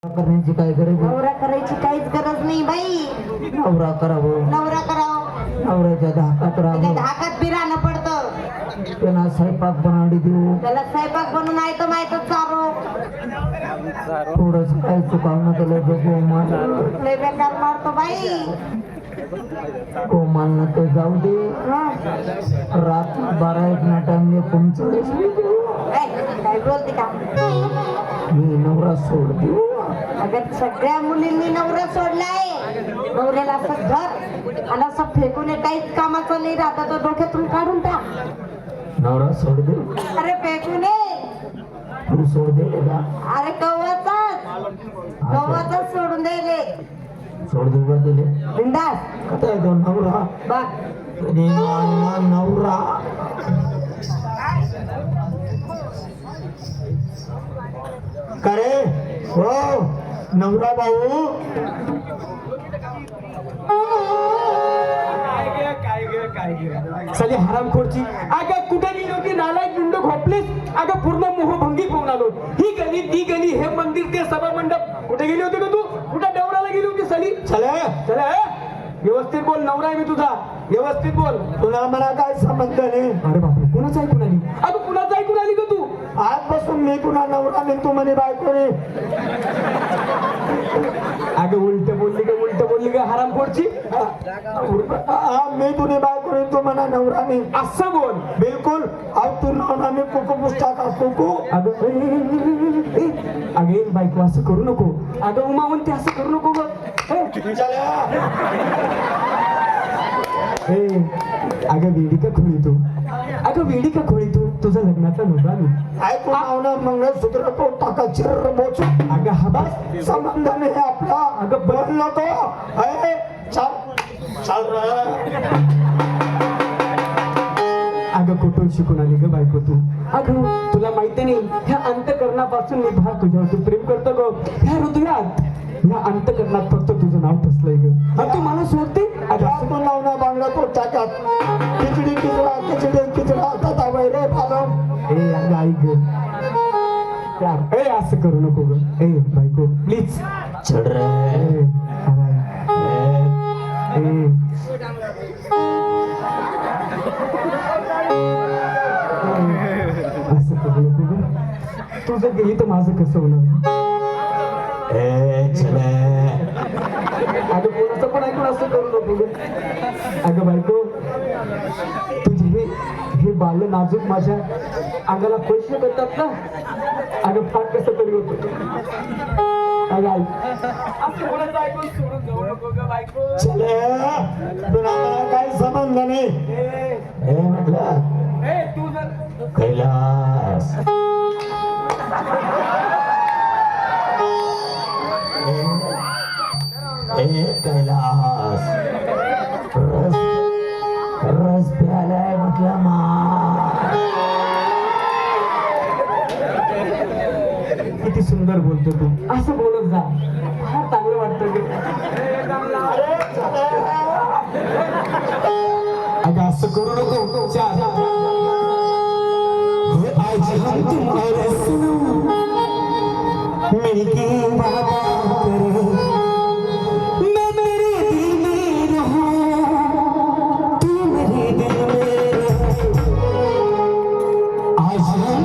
करण्याची काय गरज आहे? नवरा करायची काहीच गरज नाही बाई. नवरा करावं, नवरा करावं, नवऱ्याच्या धाकात त्याच्या राहावं, धाकात बी राहणं पडतं. त्यांना स्वयंपाक बनाडी देऊ, त्याला स्वयंपाक बनून आयतं माहितच चारो. थोडस काय चुकावणं त्याला गोमान लय बेकार मारतो बाई. गोमानला तर जाऊ दे. रात 12-1 टाइमने तुमचं काय बोलते का? मी नवरा सोड देऊ. अगं सगळ्या मुलींनी नवरा सोडलाय. नवऱ्याला असं घर आणि असं फेकून काहीच कामाचं नाही राहत. तो डोक्यातून काढून टाक. नवरा सोड दे. अरे फेकू नये. तू सोड दे का? अरे कव्वाचाच सोडून द्यायले. सोड देऊ का दिले? बिंदास कसा आहे तो नवरा? बघ. त्याने मानला नवरा. करे हो नवरा भाऊ. साली हरामखोरची अगं कुठे गेली होती नालायक गुंड खोपलीस. अगं पूर्ण मोहभंगी पाहून आलो. ही गली ती गली हे मंदिर ते सभा मंडप. कुठे गेली होती का तू? कुठे डवराला गेली होती साली? चला चला व्यवस्थित बोल. नवरा आहे मी तुझा. व्यवस्थित बोल. तुला मला काय संबंध नाही. अरे बापरे कुणाचं ऐकून आली? अगं कुणाचं ऐकून आली का तू? आजपासून मी तुला नवरा नाही तू म्हणे बायको रे. अगं उलट बोलली का हरामखोरची? मी तुने बायको रे तू म्हणा नवरा नाही. असं बोल. बिलकुल. अहो तू नाव मी कुकू पुस्तक का कुकू. अगे बायको असं करू नको. अगं उमा म्हणते असं करू नको बघ. अगं वेडी का खोळी तू? अगं वेडी का खोळी तू? तुझा लग्नाचा नव्हता मी. ऐकून आवडा मंगळसूत्र तो टाका चिर बोच. अगं हा बस संबंध नाही आपला. अगं बोल नको. चाल अगं कुठून शिकून आली ग बायको तू? अगं तुला माहिती नाही ह्या अंतकरणापासून मी भार तुझ्यावरती प्रेम करतो ग. ह्या हृदयात ह्या अंतकरणात फक्त तुझं नाव फसलंय ग. आणि तू मला सोडते? आपण लावणं बांगला तो टाकात खिचडी खिचडा आता वैरे पालम. अगं ऐक ग. असं करू नको ग. बायको प्लीज चढ रे. असं करू नको ग. तुझं गेली तर माझं कसं होणार? अगं कोणाचं पण ऐकून असं करू नको ग. अगं बायको तुझे हे बाल नाजूक माझ्या अंगाला पैसे करतात ना. अगं फार कसं तरी होत. अगं ऐक असं कोणाचं ऐकून सोडून जाऊ नको ग बायको. तुला मला काही संबंध नाही. हे म्हटलं तू जर कैलास कैलास रस प्यालाय म्हटलं मा. किती सुंदर बोलतो तू. असं बोलत जा. फार चांगलं वाटतं ग. अगं असं करू नको. आज हम तुम्हारे सुनो मिलके